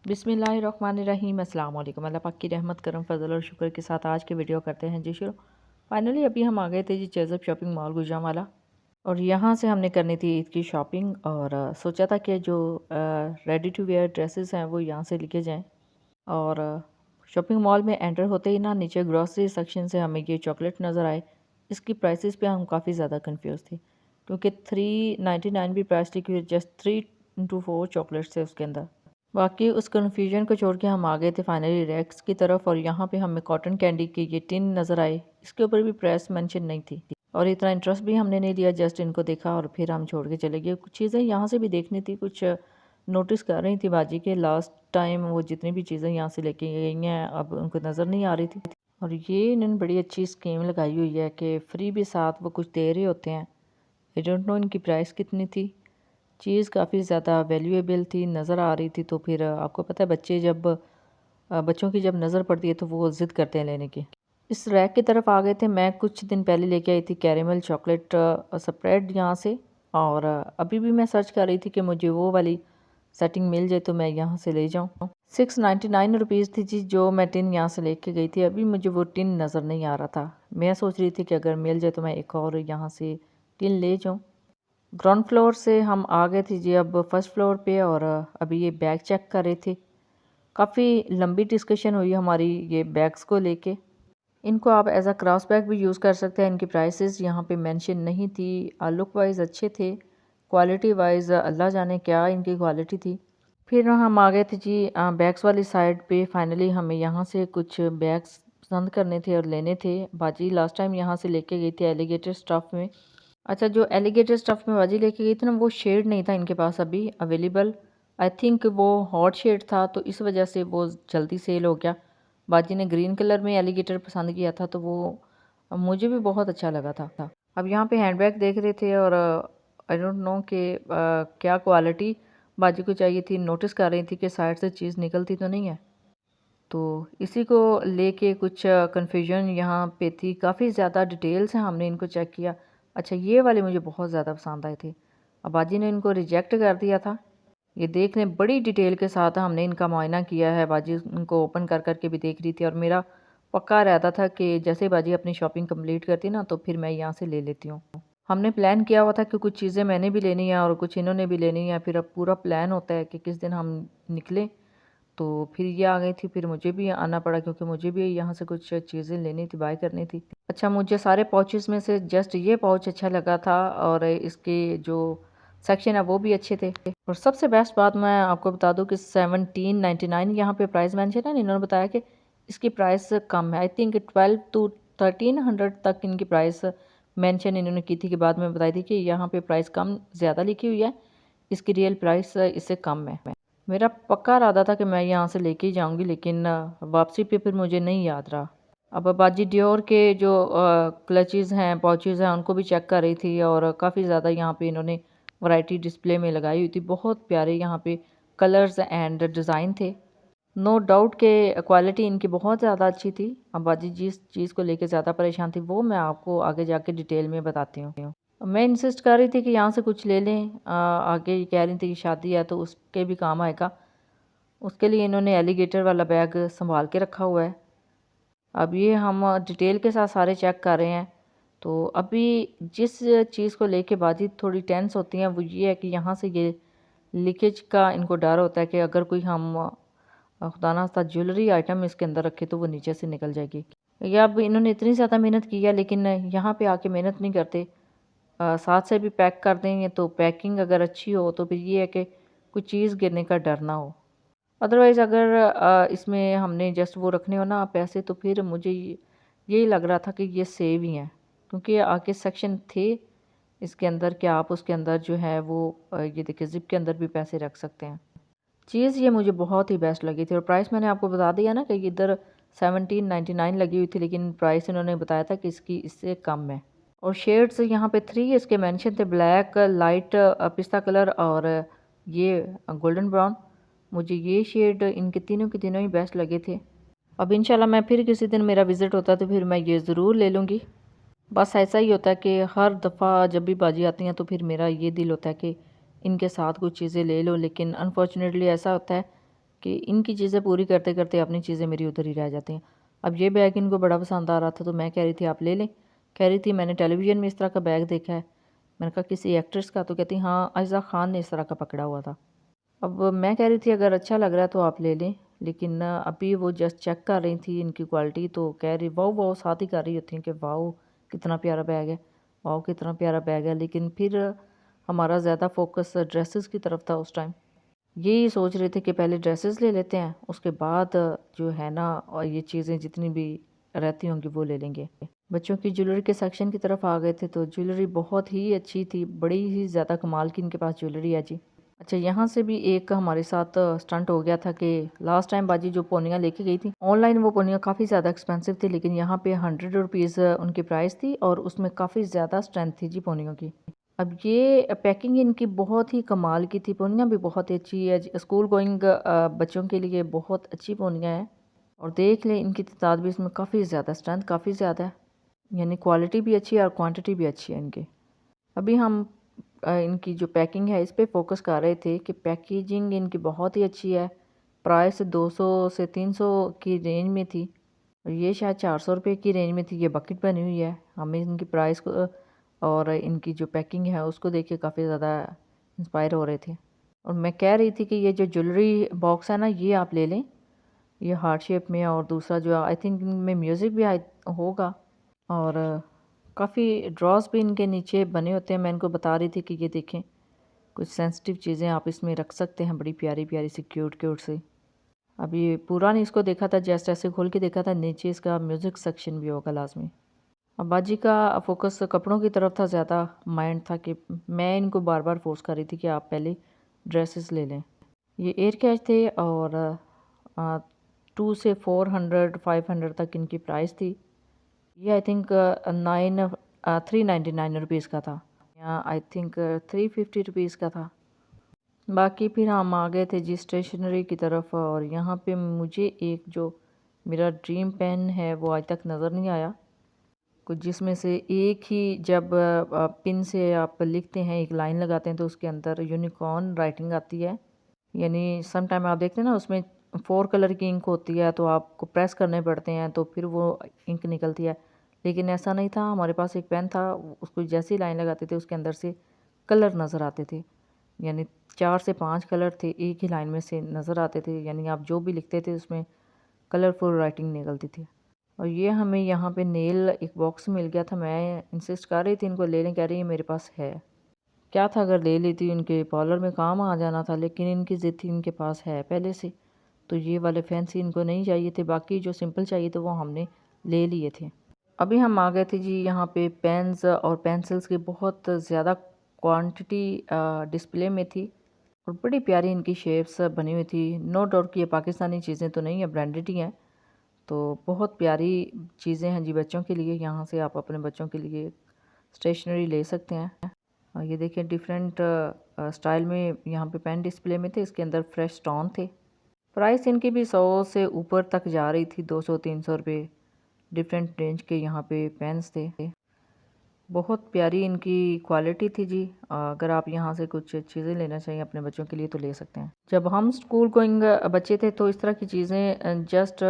बिस्मिल्लाहिर्रहमानिर्रहीम। अस्सलाम वालेकुम। अल्लाह पाक की रहमत करम फजल और शुक्र के साथ आज के वीडियो करते हैं जी शुरू। फाइनली अभी हम आ गए थे जी चेज़अप शॉपिंग मॉल गुजरांवाला और यहाँ से हमने करनी थी ईद की शॉपिंग और सोचा था कि जो रेडी टू वेयर ड्रेसेस हैं वो यहाँ से लेके जाएं। और शॉपिंग मॉल में एंटर होते ही ना नीचे ग्रॉसरी सेक्शन से हमें ये चॉकलेट नज़र आए। इसकी प्राइसेस पे हम काफ़ी ज़्यादा कंफ्यूज थे क्योंकि 399 भी प्राइस लिखी हुई, जस्ट 3 to 4 चॉकलेट्स थे उसके अंदर। बाकी उस कन्फ्यूजन को छोड़ के हम आ गए थे फाइनली रैक्स की तरफ और यहाँ पे हमें कॉटन कैंडी की ये टिन नज़र आए। इसके ऊपर भी प्राइस मेंशन नहीं थी और इतना इंटरेस्ट भी हमने नहीं लिया, जस्ट इनको देखा और फिर हम छोड़ के चले गए। कुछ चीज़ें यहाँ से भी देखनी थी, कुछ नोटिस कर रही थी बाजी के लास्ट टाइम वो जितनी भी चीज़ें यहाँ से लेके गई हैं अब उनको नज़र नहीं आ रही थी। और ये इन्होंने बड़ी अच्छी स्कीम लगाई हुई है कि फ्री भी साथ वो कुछ दे रहे होते हैं। आई डोंट नो इनकी प्राइस कितनी थी। चीज़ काफ़ी ज़्यादा वैल्यूएबल थी, नज़र आ रही थी। तो फिर आपको पता है बच्चे जब बच्चों की जब नज़र पड़ती है तो वो ज़िद करते हैं लेने की। इस रैक की तरफ आ गए थे। मैं कुछ दिन पहले लेके आई थी कैरेमल चॉकलेट स्प्रेड यहाँ से और अभी भी मैं सर्च कर रही थी कि मुझे वो वाली सेटिंग मिल जाए तो मैं यहाँ से ले जाऊँ। 699 रुपीज़ थी जी जो मैं टिन यहाँ से लेके गई थी। अभी मुझे वो टिन नज़र नहीं आ रहा था। मैं सोच रही थी कि अगर मिल जाए तो मैं एक और यहाँ से टिन ले जाऊँ। ग्राउंड फ्लोर से हम आ गए थे जी अब फर्स्ट फ्लोर पे और अभी ये बैग चेक कर रहे थे। काफ़ी लंबी डिस्कशन हुई हमारी ये बैग्स को लेके। इनको आप एज अ क्रॉस बैग भी यूज़ कर सकते हैं। इनकी प्राइसेस यहाँ पे मेंशन नहीं थी। लुक वाइज अच्छे थे, क्वालिटी वाइज अल्लाह जाने क्या इनकी क्वालिटी थी। फिर हम आ गए थे जी बैग्स वाली साइड पे। फाइनली हमें यहाँ से कुछ बैग्स पसंद करने थे और लेने थे। बाजी लास्ट टाइम यहाँ से लेके गई थी एलिगेटर स्टफ में। अच्छा, जो एलिगेटर स्टफ में बाजी लेके गई थी ना वो शेड नहीं था इनके पास अभी अवेलेबल। आई थिंक वो हॉट शेड था तो इस वजह से वो जल्दी सेल हो गया। बाजी ने ग्रीन कलर में एलिगेटर पसंद किया था तो वो मुझे भी बहुत अच्छा लगा था। अब यहाँ पे हैंडबैग देख रहे थे और आई डोंट नो कि क्या क्वालिटी बाजी को चाहिए थी। नोटिस कर रही थी कि साइड से चीज़ निकलती तो नहीं है, तो इसी को लेके कुछ कन्फ्यूजन यहाँ पे थी। काफ़ी ज़्यादा डिटेल से हमने इनको चेक किया। अच्छा, ये वाले मुझे बहुत ज़्यादा पसंद आए थे। अब बाजी ने इनको रिजेक्ट कर दिया था। ये देख लें, बड़ी डिटेल के साथ हमने इनका मुआयना किया है। बाजी इनको ओपन कर करके भी देख रही थी और मेरा पक्का रहता था कि जैसे बाजी अपनी शॉपिंग कंप्लीट करती ना तो फिर मैं यहाँ से ले लेती हूँ। हमने प्लान किया हुआ था कि कुछ चीज़ें मैंने भी लेनी है और कुछ इन्होंने भी लेनी है। फिर अब पूरा प्लान होता है कि किस दिन हम निकलें, तो फिर ये आ गई थी। फिर मुझे भी आना पड़ा क्योंकि मुझे भी यहाँ से कुछ चीज़ें लेनी थी, बाय करनी थी। अच्छा, मुझे सारे पाउचेस में से जस्ट ये पाउच अच्छा लगा था और इसके जो सेक्शन है वो भी अच्छे थे। और सबसे बेस्ट बात मैं आपको बता दूं कि 1799 यहाँ पे प्राइस मेंशन है। इन्होंने बताया कि इसकी प्राइस कम है। आई थिंक 12 to 1300 तक इनकी प्राइस मेंशन इन्होंने की थी, कि बाद में बताई थी कि यहाँ पे प्राइस कम ज़्यादा लिखी हुई है, इसकी रियल प्राइस इससे कम है। मेरा पक्का इरादा था कि मैं यहाँ से लेके ही जाऊँगी, लेकिन वापसी पे फिर मुझे नहीं याद रहा। अब बाजी डियोर के जो क्लचेज़ हैं, पाउचेज़ हैं, उनको भी चेक कर रही थी और काफ़ी ज़्यादा यहाँ पे इन्होंने वैरायटी डिस्प्ले में लगाई हुई थी। बहुत प्यारे यहाँ पे कलर्स एंड डिज़ाइन थे। नो डाउट के क्वालिटी इनकी बहुत ज़्यादा अच्छी थी। अब बाजी जिस चीज़ को लेके ज़्यादा परेशान थी वो मैं आपको आगे जाके डिटेल में बताती हूँ। मैं इंसिस्ट कर रही थी कि यहाँ से कुछ ले लें। आगे कह रही थी कि शादी है तो उसके भी काम आएगा। उसके लिए इन्होंने एलिगेटर वाला बैग संभाल के रखा हुआ है। अब ये हम डिटेल के साथ सारे चेक कर रहे हैं। तो अभी जिस चीज़ को लेके बाजी थोड़ी टेंस होती हैं वो ये है कि यहाँ से ये लीकेज का इनको डर होता है कि अगर कोई हम खुदा ना खास्ता ज्वेलरी आइटम इसके अंदर रखे तो वो नीचे से निकल जाएगी। या अब इन्होंने इतनी ज़्यादा मेहनत की है लेकिन यहाँ पे आके मेहनत नहीं करते। साथ से भी पैक कर देंगे तो पैकिंग अगर अच्छी हो तो फिर ये है कि कुछ चीज़ गिरने का डर ना हो। अदरवाइज़ अगर इसमें हमने जस्ट वो रखने हो ना पैसे तो फिर मुझे यही लग रहा था कि ये सेव ही हैं, क्योंकि आगे सेक्शन थे इसके अंदर कि आप उसके अंदर जो है वो ये देखिए ज़िप के अंदर भी पैसे रख सकते हैं। चीज़ ये मुझे बहुत ही बेस्ट लगी थी और प्राइस मैंने आपको बता दिया ना कि इधर 1799 लगी हुई थी, लेकिन प्राइस इन्होंने बताया था कि इसकी इससे कम है। और शेड्स यहाँ पे 3 इसके मेंशन थे, ब्लैक, लाइट पिस्ता कलर और ये गोल्डन ब्राउन। मुझे ये शेड इनके तीनों के तीनों ही बेस्ट लगे थे। अब इंशाल्लाह मैं फिर किसी दिन मेरा विज़िट होता है तो फिर मैं ये ज़रूर ले लूँगी। बस ऐसा ही होता है कि हर दफ़ा जब भी बाजी आती हैं तो फिर मेरा ये दिल होता है कि इनके साथ कुछ चीज़ें ले लो, लेकिन अनफॉर्चुनेटली ऐसा होता है कि इनकी चीज़ें पूरी करते करते अपनी चीज़ें मेरी उधर ही रह जाती हैं। अब ये बैग इनको बड़ा पसंद आ रहा था तो मैं कह रही थी आप ले लें। कह रही थी मैंने टेलीविज़न में इस तरह का बैग देखा है। मैंने कहा किसी एक्ट्रेस का? तो कहती हाँ आयशा खान ने इस तरह का पकड़ा हुआ था। अब मैं कह रही थी अगर अच्छा लग रहा है तो आप ले लें, लेकिन अभी वो जस्ट चेक कर रही थी इनकी क्वालिटी, तो कह रही वाओ वाओ साथ ही कर रही होती हैं कि वाओ कितना प्यारा बैग है, वाओ कितना प्यारा बैग है। लेकिन फिर हमारा ज़्यादा फोकस ड्रेसेस की तरफ था उस टाइम। यही सोच रहे थे कि पहले ड्रेसेस ले लेते हैं, उसके बाद जो है ना और ये चीज़ें जितनी भी रहती होंगी वो ले लेंगे। बच्चों की ज्वेलरी के सेक्शन की तरफ आ गए थे तो ज्वेलरी बहुत ही अच्छी थी, बड़ी ही ज़्यादा कमाल की इनके पास ज्वेलरी है जी। अच्छा, यहाँ से भी एक हमारे साथ स्टंट हो गया था कि लास्ट टाइम बाजी जो पोनियाँ लेके गई थी ऑनलाइन, वो पोनियाँ काफ़ी ज़्यादा एक्सपेंसिव थी, लेकिन यहाँ पे 100 रुपीज़ उनकी प्राइस थी और उसमें काफ़ी ज़्यादा स्ट्रेंथ थी जी पोनियों की। अब ये पैकिंग इनकी बहुत ही कमाल की थी, पोनियाँ भी बहुत ही अच्छी है, स्कूल गोइंग बच्चों के लिए बहुत अच्छी पोनियाँ हैं। और देख लें इनकी तादाद भी इसमें काफ़ी ज़्यादा, स्ट्रेंथ काफ़ी ज़्यादा है, यानी क्वालिटी भी अच्छी है और क्वांटिटी भी अच्छी है इनकी। अभी हम इनकी जो पैकिंग है इस पे फोकस कर रहे थे कि पैकेजिंग इनकी बहुत ही अच्छी है। प्राइस 200 से 300 की रेंज में थी और ये शायद 400 रुपये की रेंज में थी। ये बकेट बनी हुई है। हमें इनकी प्राइस को और इनकी जो पैकिंग है उसको देख के काफ़ी ज़्यादा इंस्पायर हो रहे थे। और मैं कह रही थी कि ये जो ज्वेलरी बॉक्स है ना ये आप ले लें, ये हार्ट शेप में है और दूसरा जो आई थिंक इनमें म्यूज़िक भी होगा और काफ़ी ड्रॉर्स भी इनके नीचे बने होते हैं। मैं इनको बता रही थी कि ये देखें कुछ सेंसिटिव चीज़ें आप इसमें रख सकते हैं, बड़ी प्यारी प्यारी सी क्यूट क्यूट सी। अभी पूरा नहीं इसको देखा था, जस्ट ऐसे खोल के देखा था, नीचे इसका म्यूज़िक सेक्शन भी होगा लाजमी। अब बाजी का फोकस कपड़ों की तरफ था, ज़्यादा माइंड था कि मैं इनको बार बार फोर्स कर रही थी कि आप पहले ड्रेसेस ले लें। ये एयर कैश थे और 2 से 400 500 तक इनकी प्राइस थी। ये आई थिंक 399 रुपीज़ का था, या आई थिंक 350 रुपीज़ का था। बाकी फिर हम आ गए थे जी स्टेशनरी की तरफ और यहाँ पे मुझे एक जो मेरा ड्रीम पेन है वो आज तक नज़र नहीं आया, कुछ जिसमें से एक ही जब पिन से आप लिखते हैं, एक लाइन लगाते हैं तो उसके अंदर यूनिकॉर्न राइटिंग आती है। यानी सम टाइम आप देखते हैं ना उसमें 4 कलर की इंक होती है तो आपको प्रेस करने पड़ते हैं तो फिर वो इंक निकलती है, लेकिन ऐसा नहीं था। हमारे पास एक पेन था, उसको जैसे ही लाइन लगाते थे उसके अंदर से कलर नज़र आते थे, यानी 4 से 5 कलर थे एक ही लाइन में से नज़र आते थे, यानी आप जो भी लिखते थे उसमें कलरफुल राइटिंग निकलती थी। और ये हमें यहाँ पे नेल एक बॉक्स मिल गया था। मैं इंसिस्ट कर रही थी इनको ले लें, कह रही है मेरे पास है। क्या था अगर ले लेती उनके पार्लर में काम आ जाना था, लेकिन इनकी ज़िद थी इनके पास है पहले से, तो ये वाले फैंसी इनको नहीं चाहिए थे, बाकी जो सिंपल चाहिए थे वो हमने ले लिए थे। अभी हम आ गए थे जी यहाँ पे पेन्स और पेंसिल्स की बहुत ज़्यादा क्वांटिटी डिस्प्ले में थी और बड़ी प्यारी इनकी शेप्स बनी हुई थी। नो डाउट कि ये पाकिस्तानी चीज़ें तो नहीं है, ब्रांडेड ही हैं, तो बहुत प्यारी चीज़ें हैं जी बच्चों के लिए। यहाँ से आप अपने बच्चों के लिए स्टेशनरी ले सकते हैं। और ये देखिए डिफरेंट स्टाइल में यहाँ पे पेन डिस्प्ले में थे, इसके अंदर फ्रेश स्टोन थे। प्राइस इनकी भी 100 से ऊपर तक जा रही थी, 200-300 रुपये डिफरेंट रेंज के यहाँ पे पेन्स थे। बहुत प्यारी इनकी क्वालिटी थी जी। अगर आप यहाँ से कुछ चीज़ें लेना चाहिए अपने बच्चों के लिए तो ले सकते हैं। जब हम स्कूल गोइंग बच्चे थे तो इस तरह की चीज़ें जस्ट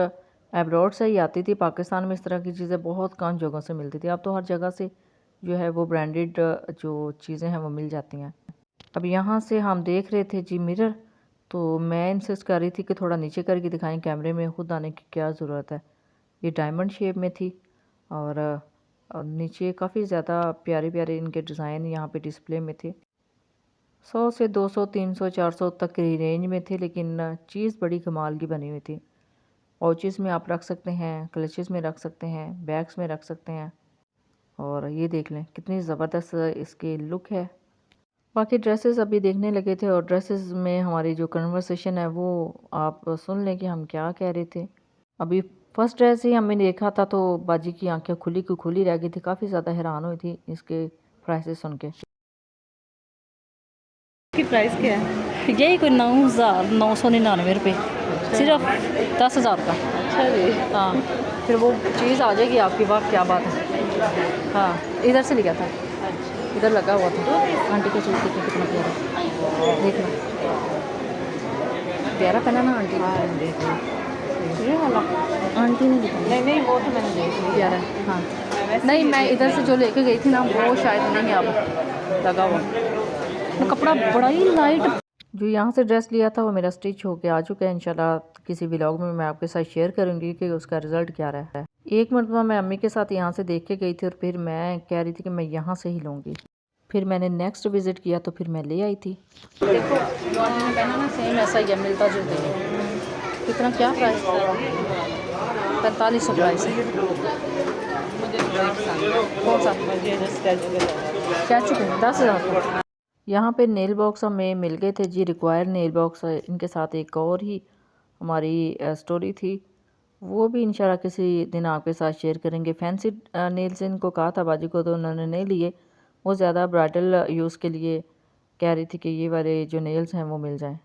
एब्रॉड से ही आती थी। पाकिस्तान में इस तरह की चीज़ें बहुत कम जगहों से मिलती थी। अब तो हर जगह से जो है वो ब्रांडेड जो चीज़ें हैं वो मिल जाती हैं। अब यहाँ से हम देख रहे थे जी मिरर, तो मैं इंसिस्ट कर रही थी कि थोड़ा नीचे करके दिखाएं, कैमरे में खुद आने की क्या ज़रूरत है। ये डायमंड शेप में थी और नीचे काफ़ी ज़्यादा प्यारे प्यारे इनके डिज़ाइन यहाँ पे डिस्प्ले में थे। 100 से 200 300 400 तक की रेंज में थे, लेकिन चीज़ बड़ी कमाल की बनी हुई थी। पाउचेस में आप रख सकते हैं, क्लचेस में रख सकते हैं, बैग्स में रख सकते हैं। और ये देख लें कितनी ज़बरदस्त इसकी लुक है। बाकी ड्रेसेस अभी देखने लगे थे और ड्रेसेस में हमारी जो कन्वर्सेशन है वो आप सुन लें कि हम क्या कह रहे थे। अभी फर्स्ट ड्रेस ही हमने देखा था तो बाजी की आंखें खुली की खुली रह गई थी, काफ़ी ज़्यादा हैरान हुई थी इसके प्राइसेस सुन के। की प्राइस क्या है? यही कोई 9,999 रुपये, सिर्फ 10,000 का। अच्छा जी। हाँ, फिर वो चीज़ आ जाएगी आपकी, वाह क्या बात है। हाँ, इधर से लिया था, इधर लगा हुआ था। आंटी का सूट देखिए कितना प्यारा, देख लो। प्यारा पहना ना आंटी हाँ ने? जी ये वाला आंटी ने दिखाया नहीं नहीं वो तो मैंने देख लिया। प्यारा। हाँ वैसे नहीं, ये मैं देख इधर से लिया। जो लेके गई थी ना वो शायद नहीं अब लगा हुआ। वो कपड़ा बड़ा ही लाइट। जो यहाँ से ड्रेस लिया था वो मेरा स्टिच होके आ चुका है। इंशाल्लाह किसी व्लॉग में मैं आपके साथ शेयर करूँगी कि उसका रिज़ल्ट क्या रहा है। एक मरतबा मैं अम्मी के साथ यहाँ से देख के गई थी और फिर मैं कह रही थी कि मैं यहाँ से ही लूँगी। फिर मैंने नेक्स्ट विज़िट किया तो फिर मैं ले आई थी। देखो जो आंटी ने पहना ना सेम ऐसा ही है, मिलता जुलता ही है। कितना क्या प्राइस था? 4500 प्राइस है। मुझे वही पसंद है। कौन सा? मुझे जो स्टैचू के लगा। क्या चुके 10,000 का। यहाँ पे नेल बॉक्स हमें मिल गए थे जी, रिक्वायर्ड नेल बॉक्स। इनके साथ एक और ही हमारी स्टोरी थी, वो भी इंशाल्लाह किसी दिन आपके साथ शेयर करेंगे। फैंसी नेल्स इनको कहा था बाजी को तो उन्होंने नहीं लिए, वो ज़्यादा ब्राइडल यूज़ के लिए कह रही थी कि ये वाले जो नेल्स हैं वो मिल जाएं।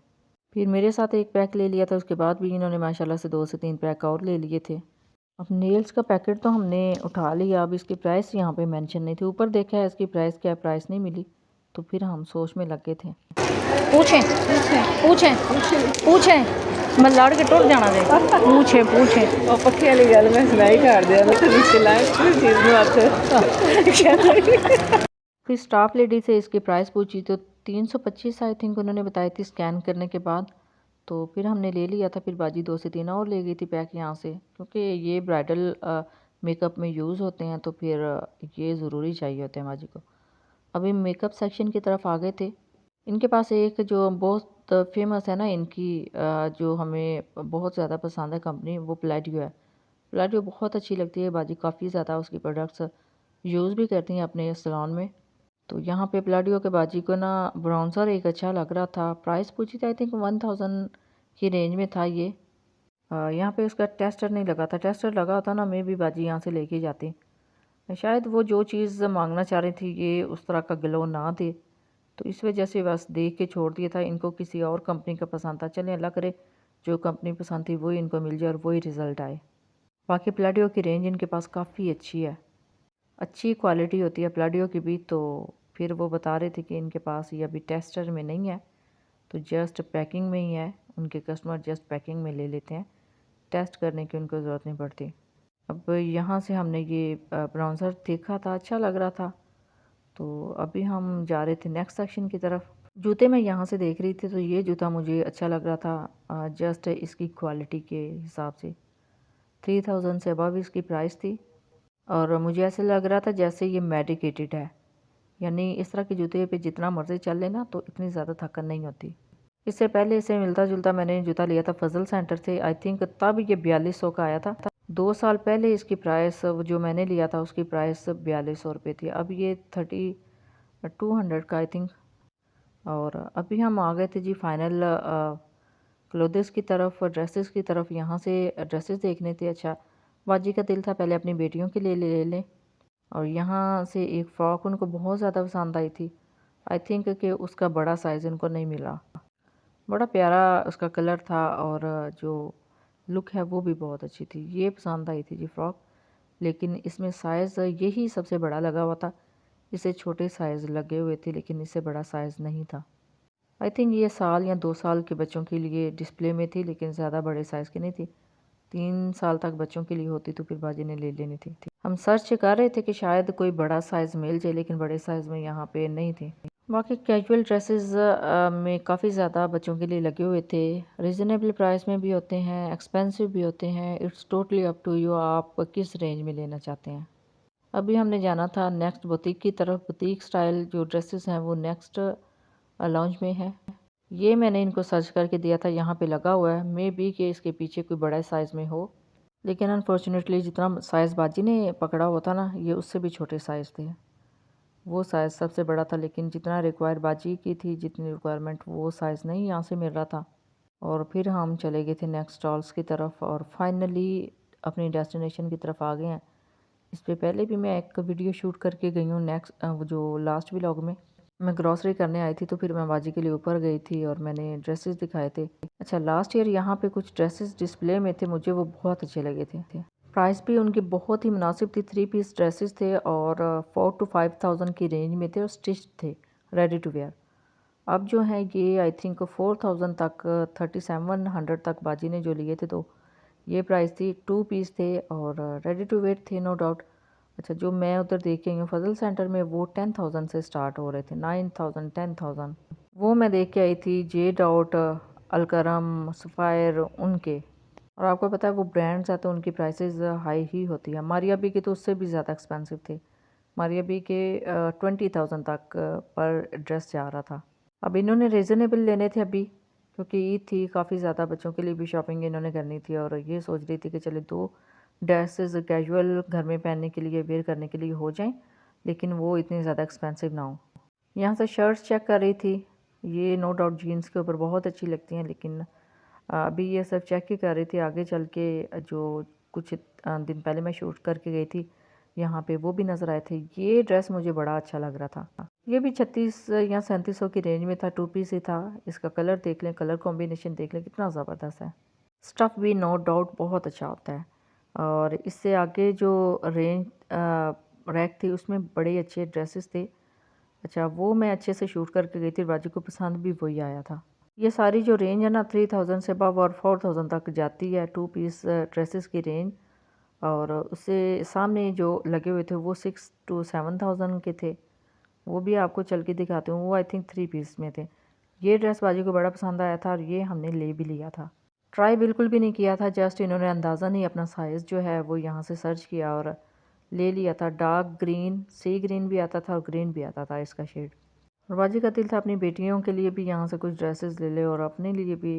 फिर मेरे साथ एक पैक ले लिया था, उसके बाद भी इन्होंने माशाल्लाह से 2 से 3 पैक और ले लिए थे। अब नेल्स का पैकेट तो हमने उठा लिया, अब इसकी प्राइस यहाँ पे मेंशन नहीं थी। ऊपर देखा है इसकी प्राइस क्या, प्राइस नहीं मिली, तो फिर हम सोच में लग गए थे। पूछें पूछें पूछें मैं लड़ के टुट जाना दे। पूछें और पक्के वाली गल मैं सुनाई कर दिया मैं नीचे लाए किसी चीज़ में हाथ। फिर स्टाफ लेडी से इसकी प्राइस पूछी तो 325 आई थिंक उन्होंने बताई थी स्कैन करने के बाद। तो फिर हमने ले लिया था। फिर बाजी 2 से 3 और ले गई थी पैक यहाँ से, क्योंकि ये ब्राइडल मेकअप में यूज़ होते हैं तो फिर ये ज़रूरी चाहिए होते हैं बाजी को। अभी मेकअप सेक्शन की तरफ आ गए थे। इनके पास एक जो बहुत फेमस है ना इनकी, जो हमें बहुत ज़्यादा पसंद है कंपनी, वो प्लेडियो है। प्लेडियो बहुत अच्छी लगती है बाजी, काफ़ी ज़्यादा उसकी प्रोडक्ट्स यूज़ भी करती हैं अपने सैलून में। तो यहाँ पे प्लेडियो के बाजी को ना ब्राउन्सर एक अच्छा लग रहा था। प्राइस पूछी थी आई थिंक 1000 की रेंज में था ये। यहाँ पे उसका टेस्टर नहीं लगा था, टेस्टर लगा होता ना मैं भी बाजी यहाँ से लेके जाती। शायद वो जो चीज़ मांगना चाह रही थी ये उस तरह का ग्लो ना दे, तो इस वजह से बस देख के छोड़ दिया था। इनको किसी और कंपनी का पसंद था, चलें अल्लाह करे जो कंपनी पसंद थी वही इनको मिल जाए और वही रिज़ल्ट आए। बाकी प्लेडियो की रेंज इनके पास काफ़ी अच्छी है, अच्छी क्वालिटी होती है प्लेडियो की भी। तो फिर वो बता रहे थे कि इनके पास ये अभी टेस्टर में नहीं है, तो जस्ट पैकिंग में ही है। उनके कस्टमर जस्ट पैकिंग में ले लेते हैं, टेस्ट करने की उनको ज़रूरत नहीं पड़ती। अब यहाँ से हमने ये ब्राउज़र देखा था, अच्छा लग रहा था, तो अभी हम जा रहे थे नेक्स्ट सेक्शन की तरफ। जूते मैं यहाँ से देख रही थी तो ये जूता मुझे अच्छा लग रहा था, जस्ट इसकी क्वालिटी के हिसाब से 3000 से अबव इसकी प्राइस थी। और मुझे ऐसे लग रहा था जैसे ये मेडिकेटेड है, यानी इस तरह के जूते पे जितना मर्ज़ी चल लेना तो इतनी ज़्यादा थकन नहीं होती। इससे पहले इसे मिलता जुलता मैंने जूता लिया था फजल सेंटर से, आई थिंक तब ये 4200 का आया था। 2 साल पहले इसकी प्राइस जो मैंने लिया था उसकी प्राइस 4200 रुपये थी, अब ये 3200 का आई थिंक। और अभी हम आ गए थे जी फाइनल क्लोथ्स की तरफ, ड्रेसेस की तरफ। यहाँ से ड्रेसेस देखने थे। अच्छा बाजी का दिल था पहले अपनी बेटियों के लिए ले लें, और यहाँ से एक फ़्रॉक उनको बहुत ज़्यादा पसंद आई थी। आई थिंक कि उसका बड़ा साइज़ उनको नहीं मिला। बड़ा प्यारा उसका कलर था और जो लुक है वो भी बहुत अच्छी थी। ये पसंद आई थी जी फ़्रॉक, लेकिन इसमें साइज़ यही सबसे बड़ा लगा हुआ था। इसे छोटे साइज़ लगे हुए थे लेकिन इससे बड़ा साइज़ नहीं था। आई थिंक ये साल या 2 साल के बच्चों के लिए डिस्प्ले में थी, लेकिन ज़्यादा बड़े साइज़ की नहीं थी। 3 साल तक बच्चों के लिए होती तो फिर बाजी ने ले लेनी थी। हम सर्च कर रहे थे कि शायद कोई बड़ा साइज़ मिल जाए, लेकिन बड़े साइज़ में यहाँ पे नहीं थे। बाकी कैजुअल ड्रेसेस में काफ़ी ज़्यादा बच्चों के लिए लगे हुए थे। रिजनेबल प्राइस में भी होते हैं, एक्सपेंसिव भी होते हैं। It's totally up to you, आप किस रेंज में लेना चाहते हैं। अभी हमने जाना था नेक्स्ट बुटीक की तरफ। बुटीक स्टाइल जो ड्रेसेस हैं वो नेक्स्ट लॉन्च में है। ये मैंने इनको सर्च करके दिया था, यहाँ पे लगा हुआ है। मे बी कि इसके पीछे कोई बड़ा साइज़ में हो, लेकिन अनफॉर्चुनेटली जितना साइज़ बाजी ने पकड़ा हुआ था ना ये उससे भी छोटे साइज़ थे। वो साइज़ सबसे बड़ा था, लेकिन जितना रिक्वायर बाजी की थी, जितनी रिक्वायरमेंट, वो साइज़ नहीं यहाँ से मिल रहा था। और फिर हम चले गए थे नेक्स्ट स्टॉल्स की तरफ और फाइनली अपनी डेस्टिनेशन की तरफ आ गए हैं। इस पे पहले भी मैं एक वीडियो शूट करके गई हूँ नेक्स्ट जो लास्ट व्लॉग में। मैं ग्रॉसरी करने आई थी तो फिर मैं बाजी के लिए ऊपर गई थी और मैंने ड्रेसेस दिखाए थे। अच्छा लास्ट ईयर यहाँ पे कुछ ड्रेसेस डिस्प्ले में थे, मुझे वो बहुत अच्छे लगे थे। प्राइस भी उनकी बहुत ही मुनासिब थी। 3 पीस ड्रेसेस थे और 4 to 5000 की रेंज में थे और स्टिच थे, रेडी टू वेयर। अब जो है ये आई थिंक 4000 तक 3700 तक बाजी ने जो लिए थे, तो ये प्राइस थी। 2 पीस थे और रेडी टू वेयर थे नो डाउट। अच्छा, जो मैं उधर देख के आई हूँ फजल सेंटर में, वो 10,000 से स्टार्ट हो रहे थे, 9,000 10,000। वो मैं देख के आई थी जे डॉट, अलकरम, सफ़ायर उनके। और आपको पता है वो ब्रांड्स हैं तो उनकी प्राइसेस हाई ही होती है। मारिया बी के तो उससे भी ज़्यादा एक्सपेंसिव थे। मारिया बी के 20,000 तक पर ड्रेस जा रहा था। अब इन्होंने रीज़नेबल लेने थे अभी, क्योंकि ईद थी, काफ़ी ज़्यादा बच्चों के लिए भी शॉपिंग इन्होंने करनी थी और ये सोच रही थी कि चले 2 ड्रेसेस कैजुअल घर में पहनने के लिए, वेयर करने के लिए हो जाएं, लेकिन वो इतनी ज़्यादा एक्सपेंसिव ना हो। यहाँ से शर्ट्स चेक कर रही थी, ये नो डाउट जीन्स के ऊपर बहुत अच्छी लगती हैं, लेकिन अभी ये सब चेक ही कर रही थी। आगे चल के जो कुछ दिन पहले मैं शूट करके गई थी, यहाँ पे वो भी नज़र आए थे। ये ड्रेस मुझे बड़ा अच्छा लग रहा था। ये भी 36 या 3700 की रेंज में था, 2 पीस ही था। इसका कलर देख लें, कलर कॉम्बिनेशन देख लें, कितना ज़बरदस्त है। स्टफ़ भी नो डाउट बहुत अच्छा होता है। और इससे आगे जो रेंज रैक थी उसमें बड़े अच्छे ड्रेसेस थे। अच्छा, वो मैं अच्छे से शूट करके गई थी, बाजी को पसंद भी वही आया था। ये सारी जो रेंज है ना 3000 से अबव और 4000 तक जाती है, 2 पीस ड्रेसेस की रेंज। और उससे सामने जो लगे हुए थे वो 6 to 7000 के थे। वो भी आपको चल के दिखाती हूँ, वो आई थिंक 3 पीस में थे। ये ड्रेस बाजी को बड़ा पसंद आया था और ये हमने ले भी लिया था। ट्राई बिल्कुल भी नहीं किया था, जस्ट इन्होंने अंदाज़ा नहीं अपना साइज़ जो है वो यहाँ से सर्च किया और ले लिया था। डार्क ग्रीन, सी ग्रीन भी आता था और ग्रीन भी आता था इसका शेड। और बाजी का दिल था अपनी बेटियों के लिए भी यहाँ से कुछ ड्रेसेस ले ले और अपने लिए भी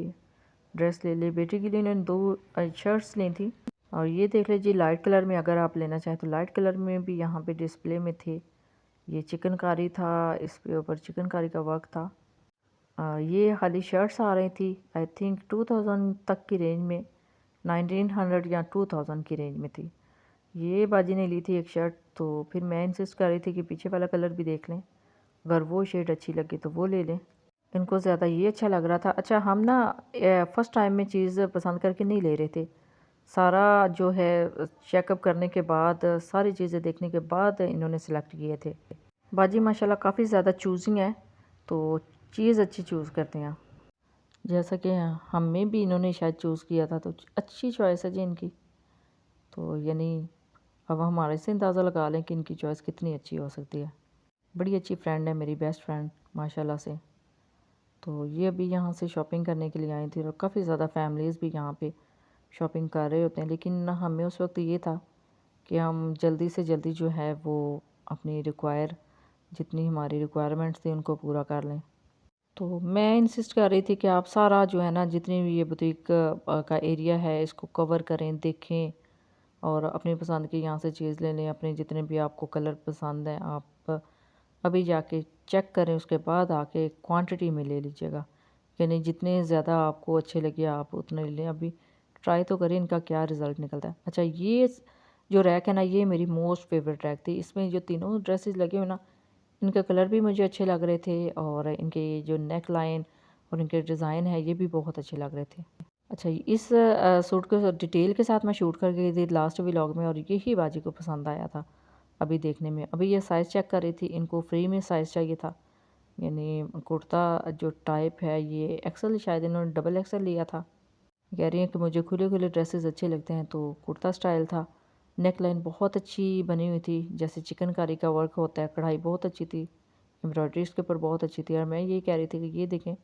ड्रेस ले ले। बेटी के लिए इन्होंने 2 शर्ट्स ली थी। और ये देख लीजिए लाइट कलर में, अगर आप लेना चाहें तो लाइट कलर में भी यहाँ पे डिस्प्ले में थे। ये चिकनकारी था, इसके ऊपर चिकनकारी का वर्क था। ये खाली शर्ट्स आ रही थी आई थिंक 2000 तक की रेंज में, 1900 या 2000 की रेंज में थी। ये बाजी ने ली थी एक शर्ट, तो फिर मैं इंसिस्ट कर रही थी कि पीछे वाला कलर भी देख लें, अगर वो शेड अच्छी लगी तो वो ले लें। इनको ज़्यादा ये अच्छा लग रहा था। अच्छा, हम ना फ़र्स्ट टाइम में चीज़ पसंद करके नहीं ले रहे थे। सारा जो है चेकअप करने के बाद, सारी चीज़ें देखने के बाद इन्होंने सेलेक्ट किए थे। बाजी माशाल्लाह काफ़ी ज़्यादा चूजिंग है, तो चीज़ अच्छी चूज़ करते हैं। जैसा कि हमें भी इन्होंने शायद चूज़ किया था, तो अच्छी चॉइस है जी इनकी। तो यानी अब हमारे से अंदाज़ा लगा लें कि इनकी चॉइस कितनी अच्छी हो सकती है। बड़ी अच्छी फ्रेंड है मेरी, बेस्ट फ्रेंड माशाल्लाह से। तो ये अभी यहाँ से शॉपिंग करने के लिए आई थी और काफ़ी ज़्यादा फैमिलीज़ भी यहाँ पे शॉपिंग कर रहे होते हैं, लेकिन हमें उस वक्त ये था कि हम जल्दी से जल्दी जो है वो अपनी जितनी हमारी रिक्वायरमेंट्स थी उनको पूरा कर लें। तो मैं इंसिस्ट कर रही थी कि आप सारा जो है ना, जितनी भी ये बुटीक का एरिया है, इसको कवर करें, देखें और अपनी पसंद की यहाँ से चीज़ ले लें। अपने जितने भी आपको कलर पसंद हैं आप अभी जाके चेक करें, उसके बाद आके क्वांटिटी में ले लीजिएगा। यानी जितने ज़्यादा आपको अच्छे लगे आप उतने ले लें। अभी ट्राई तो करें इनका क्या रिज़ल्ट निकलता है। अच्छा, ये जो रैक है ना, ये मेरी मोस्ट फेवरेट रैक थी। इसमें जो तीनों ड्रेसेस लगे हुए ना, इनके कलर भी मुझे अच्छे लग रहे थे और इनके जो नेक लाइन और इनके डिज़ाइन है ये भी बहुत अच्छे लग रहे थे। अच्छा, इस सूट को डिटेल के साथ मैं शूट कर गई थी लास्ट व्लॉग में और यही बाजी को पसंद आया था अभी देखने में। अभी ये साइज़ चेक कर रही थी, इनको फ्री में साइज़ चाहिए था। यानी कुर्ता जो टाइप है ये एक्सल, शायद इन्होंने डबल एक्सल लिया था। कह रही हैं कि मुझे खुले खुले ड्रेसेस अच्छे लगते हैं, तो कुर्ता स्टाइल था। नेक लाइन बहुत अच्छी बनी हुई थी, जैसे चिकनकारी का वर्क होता है। कढ़ाई बहुत अच्छी थी, एम्ब्रॉयडरी इसके ऊपर बहुत अच्छी थी। और मैं ये कह रही थी कि ये देखें,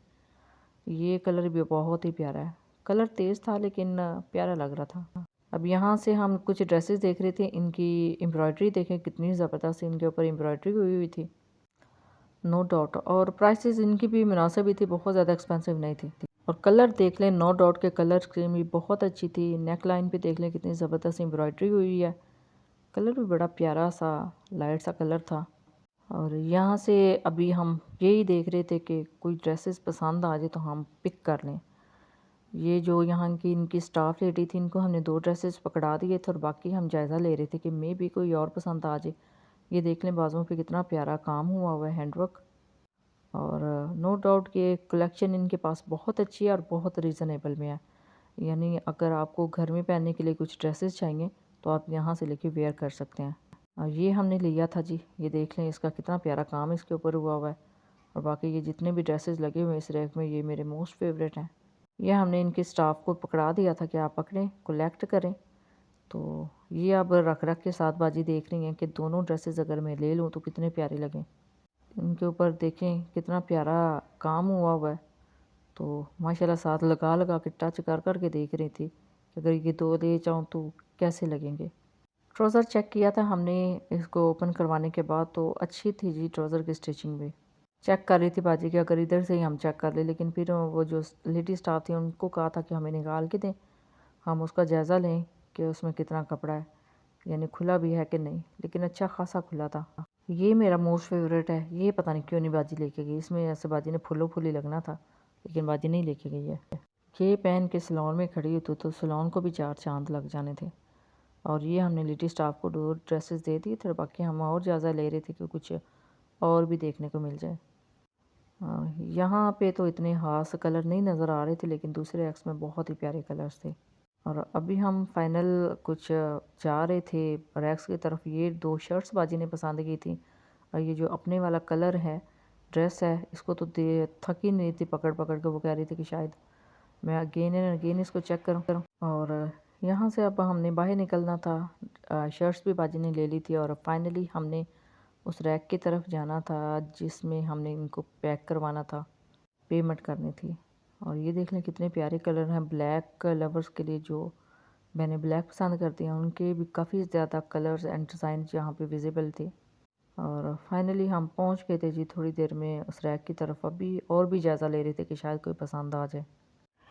ये कलर भी बहुत ही प्यारा है। कलर तेज़ था लेकिन प्यारा लग रहा था। अब यहाँ से हम कुछ ड्रेसेस देख रहे थे, इनकी एम्ब्रॉयडरी देखें कितनी ज़बरदस्त इनके ऊपर एम्ब्रॉयडरी हुई हुई थी नो डाउट। और प्राइसेस इनकी भी मुनासिब ही थी, बहुत ज़्यादा एक्सपेंसिव नहीं थी। और कलर देख लें, नो डाउट के कलर स्कीम भी बहुत अच्छी थी। नेक लाइन पे देख लें कितनी ज़बरदस्त एम्ब्रॉयडरी हुई है। कलर भी बड़ा प्यारा सा लाइट सा कलर था। और यहाँ से अभी हम यही देख रहे थे कि कोई ड्रेसेस पसंद आ जाए तो हम पिक कर लें। ये जो यहाँ की इनकी स्टाफ लेडी थी, इनको हमने 2 ड्रेसेस पकड़ा दिए थे और बाकी हम जायज़ा ले रहे थे कि मे भी कोई और पसंद आ जाए। ये देख लें बाजुओं पे कितना प्यारा काम हुआ हुआ है, हैंडवर्क। और नो डाउट कि कलेक्शन इनके पास बहुत अच्छी है और बहुत रीज़नेबल में है। यानी अगर आपको घर में पहनने के लिए कुछ ड्रेसेस चाहिए तो आप यहाँ से लेके वेयर कर सकते हैं। और ये हमने लिया था जी, ये देख लें इसका कितना प्यारा काम इसके ऊपर हुआ हुआ है और बाकी ये जितने भी ड्रेसेस लगे हुए हैं इस रैक में, ये मेरे मोस्ट फेवरेट हैं। ये हमने इनके स्टाफ को पकड़ा दिया था कि आप पकड़ें, कलेक्ट करें। तो ये अब रख रख के साथ बाजी देख रही हैं कि दोनों ड्रेसेस अगर मैं ले लूँ तो कितने प्यारे लगें। इनके ऊपर देखें कितना प्यारा काम हुआ हुआ है। तो माशाल्लाह साथ लगा लगा के टच कर कर के देख रही थी कि अगर ये दो ले जाऊँ तो कैसे लगेंगे। ट्राउज़र चेक किया था हमने इसको ओपन करवाने के बाद, तो अच्छी थी जी ट्राउज़र की स्टिचिंग भी। चेक कर रही थी बाजी कि अगर इधर से ही हम चेक कर ले, लेकिन फिर वो जो लेडी स्टाफ थी उनको कहा था कि हमें निकाल के दें, हम उसका जायज़ा लें कि उसमें कितना कपड़ा है, यानी खुला भी है कि नहीं। लेकिन अच्छा खासा खुला था। ये मेरा मोस्ट फेवरेट है। ये पता नहीं क्यों नहीं बाजी लेके गई, इसमें ऐसे बाजी ने फुल्लो फुली लगना था, लेकिन बाजी नहीं लेके गई है। ये पहन के सैलून में खड़ी होती तो सैलून को भी 4 चांद लग जाने थे। और ये हमने लेडी स्टाफ को 2 ड्रेसेस दे दी थे, बाकी हम और जायज़ा ले रहे थे कि कुछ और भी देखने को मिल जाए। यहाँ पे तो इतने ख़ास कलर नहीं नज़र आ रहे थे, लेकिन दूसरे एक्स में बहुत ही प्यारे कलर्स थे। और अभी हम फाइनल कुछ जा रहे थे रैक्स की तरफ। ये 2 शर्ट्स बाजी ने पसंद की थी, और ये जो अपने वाला कलर है ड्रेस है, इसको तो दे थक ही नहीं थी पकड़ पकड़ के। वो कह रही थी कि शायद मैं अगेन एंड अगेन इसको चेक करूँ। और यहाँ से अब हमने बाहर निकलना था। शर्ट्स भी बाजी ने ले ली थी, और फाइनली हमने उस रैक की तरफ जाना था जिसमें हमने इनको पैक करवाना था, पेमेंट करनी थी। और ये देख लें कितने प्यारे कलर हैं। ब्लैक लवर्स के लिए, जो मैंने ब्लैक पसंद करती हैं, उनके भी काफ़ी ज़्यादा कलर्स एंड डिज़ाइन यहाँ पे विजिबल थे। और फाइनली हम पहुँच गए थे जी थोड़ी देर में उस रैक की तरफ। अभी और भी जायज़ा ले रहे थे कि शायद कोई पसंद आ जाए।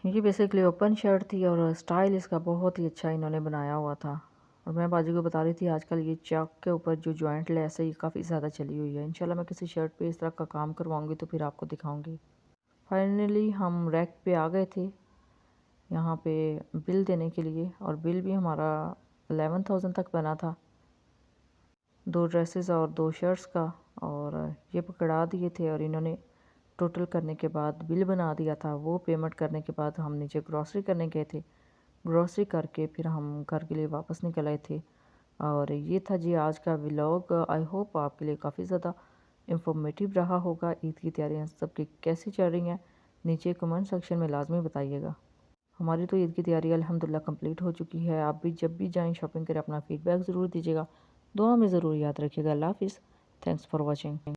ये बेसिकली ओपन शर्ट थी, और स्टाइल इसका बहुत ही अच्छा इन्होंने बनाया हुआ था। और मैं बाजू को बता रही थी आजकल ये चेक के ऊपर जो जॉइंट लेस है ये काफ़ी ज़्यादा चली हुई है। इंशाल्लाह मैं किसी शर्ट पे इस तरह का काम करवाऊंगी तो फिर आपको दिखाऊंगी। फाइनली हम रैक पे आ गए थे यहाँ पे बिल देने के लिए, और बिल भी हमारा 11,000 तक बना था, 2 ड्रेसेस और 2 शर्ट्स का। और ये पकड़ा दिए थे, और इन्होंने टोटल करने के बाद बिल बना दिया था। वो पेमेंट करने के बाद हम नीचे ग्रॉसरी करने गए थे। ग्रॉसरी करके फिर हम घर के लिए वापस निकल आए थे। और ये था जी आज का व्लॉग। आई होप आपके लिए काफ़ी ज़्यादा इंफॉर्मेटिव रहा होगा। ईद की तैयारियां सबकी कैसी चल रही हैं, नीचे कमेंट सेक्शन में लाजमी बताइएगा। हमारी तो ईद की तैयारी अल्हम्दुलिल्लाह कंप्लीट हो चुकी है। आप भी जब भी जाएं शॉपिंग करें अपना फ़ीडबैक ज़रूर दीजिएगा, दुआ में ज़रूर याद रखिएगा। अल्लाह हाफ़िज़। Thanks for watching.